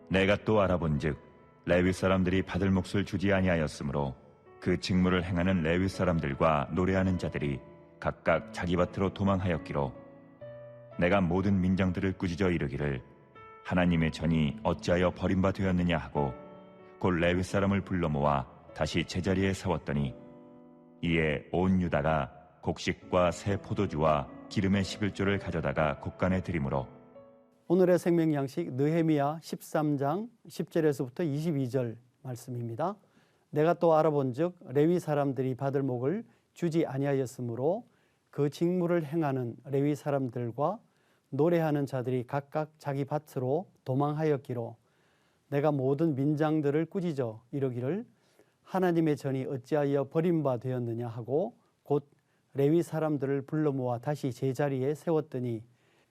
내가 또 알아본즉 레위 사람들이 받을 몫을 주지 아니하였으므로 그 직무를 행하는 레위 사람들과 노래하는 자들이 각각 자기 밭으로 도망하였기로 내가 모든 민장들을 꾸짖어 이르기를 하나님의 전이 어찌하여 버림바 되었느냐 하고 곧 레위 사람을 불러 모아 다시 제자리에 세웠더니 이에 온 유다가 곡식과 새 포도주와 기름의 11조를 가져다가 곡간에 드리므로. 오늘의 생명 양식 느헤미야 13장 10절에서부터 22절 말씀입니다. 내가 또 알아본즉 레위 사람들이 받을 몫을 주지 아니하였으므로 그 직무를 행하는 레위 사람들과 노래하는 자들이 각각 자기 밭으로 도망하였기로 내가 모든 민장들을 꾸짖어 이르기를 하나님의 전이 어찌하여 버림바 되었느냐 하고 곧 레위 사람들을 불러 모아 다시 제자리에 세웠더니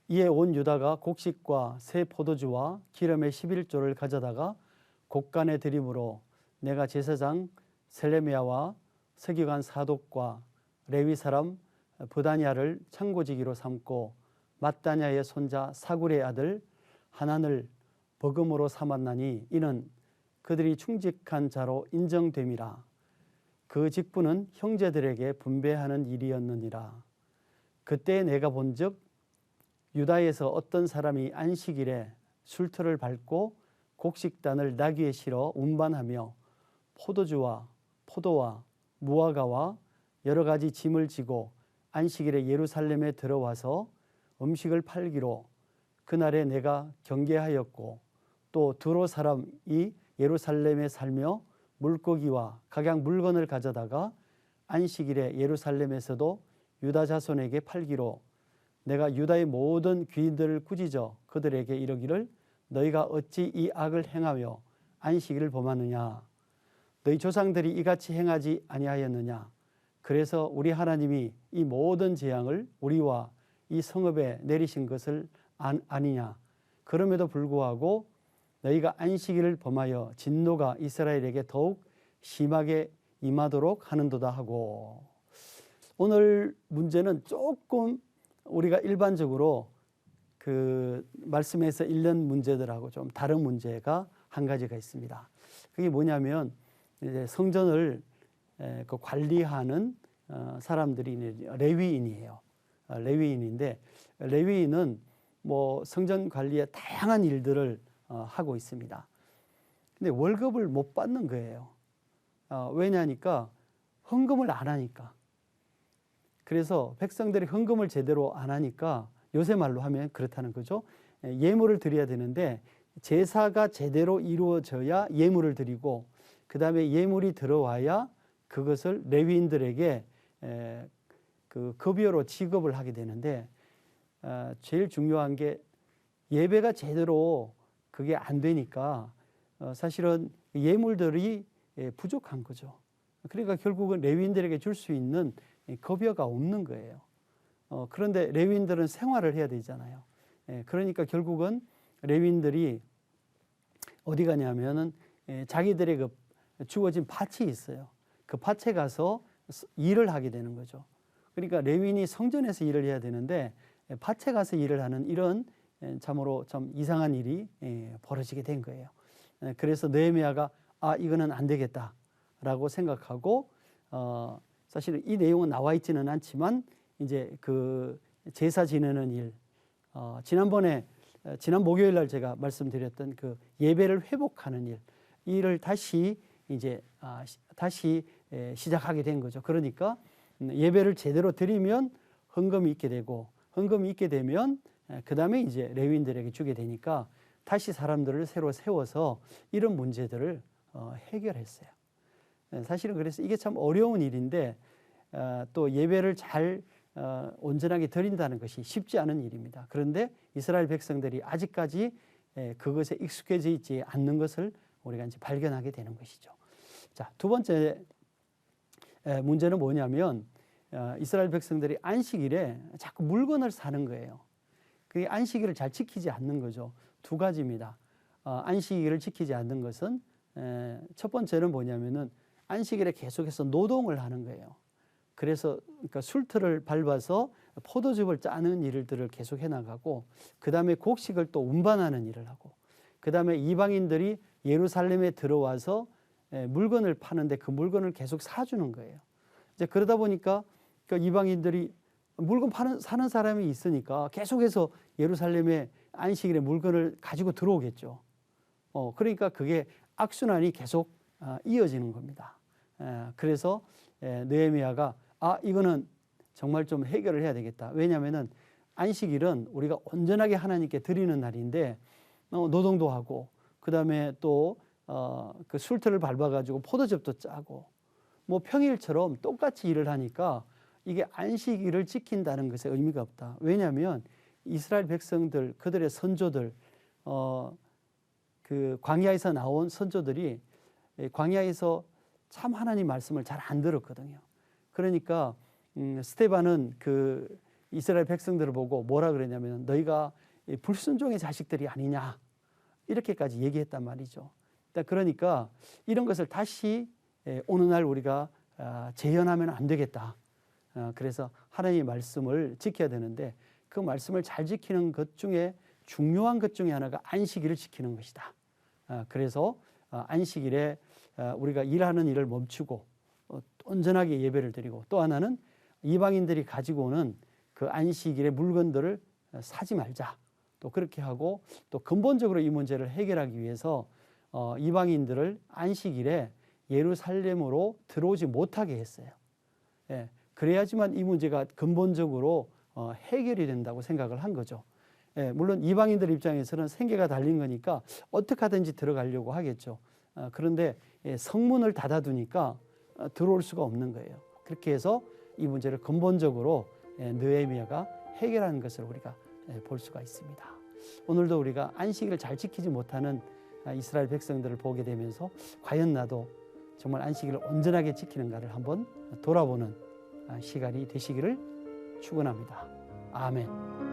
이에 온 유다가 곡식과 새 포도주와 기름의 11조를 가져다가 곡간에 드림으로 내가 제사장 셀레미야와 서기관 사독과 레위 사람 브다냐를 창고지기로 삼고 맏다냐의 손자 사굴의 아들 하난을 버금으로 삼았나니 이는 그들이 충직한 자로 인정됨이라. 그 직분은 형제들에게 분배하는 일이었느니라. 그때 내가 본즉 유다에서 어떤 사람이 안식일에 술틀을 밟고 곡식단을 나귀에 실어 운반하며 포도주와 포도와 무화과와 여러 가지 짐을 지고 안식일에 예루살렘에 들어와서 음식을 팔기로 그날에 내가 경계하였고 또 두로 사람이 예루살렘에 살며 물고기와 각양 물건을 가져다가 안식일에 예루살렘에서도 유다 자손에게 팔기로 내가 유다의 모든 귀인들을 꾸짖어 그들에게 이르기를 너희가 어찌 이 악을 행하며 안식일을 범하느냐. 너희 조상들이 이같이 행하지 아니하였느냐. 그래서 우리 하나님이 이 모든 재앙을 우리와 이 성읍에 내리신 것을 아니냐. 그럼에도 불구하고 너희가 안식일을 범하여 진노가 이스라엘에게 더욱 심하게 임하도록 하는도다 하고. 오늘 문제는 조금 우리가 일반적으로 그 말씀에서 읽는 문제들하고 좀 다른 문제가 한 가지가 있습니다. 그게 뭐냐면 이제 성전을 그 관리하는 사람들이 레위인이에요. 레위인인데 레위인은 뭐 성전 관리에 다양한 일들을 하고 있습니다. 근데 월급을 못 받는 거예요. 왜냐니까 헌금을 안 하니까. 그래서 백성들이 헌금을 제대로 안 하니까 요새 말로 하면 그렇다는 거죠. 예물을 드려야 되는데 제사가 제대로 이루어져야 예물을 드리고 그 다음에 예물이 들어와야 그것을 레위인들에게 그 급여로 지급을 하게 되는데 제일 중요한 게 예배가 제대로 그게 안 되니까 사실은 예물들이 부족한 거죠. 그러니까 결국은 레위인들에게 줄 수 있는 급여가 없는 거예요. 그런데 레위인들은 생활을 해야 되잖아요. 그러니까 결국은 레위인들이 어디 가냐면은 자기들의 그 주어진 밭이 있어요. 그 밭에 가서 일을 하게 되는 거죠. 그러니까 레위인이 성전에서 일을 해야 되는데 밭에 가서 일을 하는 이런 참으로 좀 이상한 일이 벌어지게 된 거예요. 그래서 느헤미야가 이거는 안 되겠다라고 생각하고 사실은 이 내용은 나와 있지는 않지만 이제 그 제사 지내는 일 지난 목요일 날 제가 말씀드렸던 그 예배를 회복하는 일 이를 다시 이제 다시 시작하게 된 거죠. 그러니까 예배를 제대로 드리면 헌금이 있게 되고 헌금이 있게 되면 그 다음에 이제 레위인들에게 주게 되니까 다시 사람들을 새로 세워서 이런 문제들을 해결했어요. 사실은 그래서 이게 참 어려운 일인데 또 예배를 잘 온전하게 드린다는 것이 쉽지 않은 일입니다. 그런데 이스라엘 백성들이 아직까지 그것에 익숙해져 있지 않는 것을 우리가 이제 발견하게 되는 것이죠. 자, 두 번째 문제는 뭐냐면 이스라엘 백성들이 안식일에 자꾸 물건을 사는 거예요. 그게 안식일을 잘 지키지 않는 거죠. 두 가지입니다. 안식일을 지키지 않는 것은 첫 번째는 뭐냐면은 안식일에 계속해서 노동을 하는 거예요. 그래서 그러니까 술틀을 밟아서 포도즙을 짜는 일들을 계속 해나가고 그 다음에 곡식을 또 운반하는 일을 하고 그 다음에 이방인들이 예루살렘에 들어와서 물건을 파는데 그 물건을 계속 사주는 거예요. 이제 그러다 보니까 그 이방인들이 물건 사는 사람이 있으니까 계속해서 예루살렘에 안식일에 물건을 가지고 들어오겠죠. 그러니까 그게 악순환이 계속 이어지는 겁니다. 그래서 느헤미야가 이거는 정말 좀 해결을 해야 되겠다. 왜냐하면은 안식일은 우리가 온전하게 하나님께 드리는 날인데 노동도 하고 그다음에 또 그 술틀을 밟아가지고 포도즙도 짜고 뭐 평일처럼 똑같이 일을 하니까 이게 안식일을 지킨다는 것에 의미가 없다. 왜냐하면 이스라엘 백성들 그들의 선조들 그 광야에서 나온 선조들이 광야에서 참 하나님 말씀을 잘 안 들었거든요. 그러니까 스데반은 그 이스라엘 백성들을 보고 뭐라 그랬냐면 너희가 불순종의 자식들이 아니냐 이렇게까지 얘기했단 말이죠. 그러니까 이런 것을 다시 오늘날 우리가 재현하면 안 되겠다. 그래서 하나님의 말씀을 지켜야 되는데 그 말씀을 잘 지키는 것 중에 중요한 것 중에 하나가 안식일을 지키는 것이다. 그래서 안식일에 우리가 일하는 일을 멈추고 온전하게 예배를 드리고 또 하나는 이방인들이 가지고 오는 그 안식일의 물건들을 사지 말자. 또 그렇게 하고 또 근본적으로 이 문제를 해결하기 위해서 이방인들을 안식일에 예루살렘으로 들어오지 못하게 했어요. 그래야지만 이 문제가 근본적으로 해결이 된다고 생각을 한 거죠. 물론 이방인들 입장에서는 생계가 달린 거니까 어떻게 하든지 들어가려고 하겠죠. 그런데 성문을 닫아두니까 들어올 수가 없는 거예요. 그렇게 해서 이 문제를 근본적으로 느헤미야가 해결하는 것을 우리가 볼 수가 있습니다. 오늘도 우리가 안식일을 잘 지키지 못하는 이스라엘 백성들을 보게 되면서 과연 나도 정말 안식일을 온전하게 지키는가를 한번 돌아보는 시간이 되시기를 축원합니다. 아멘.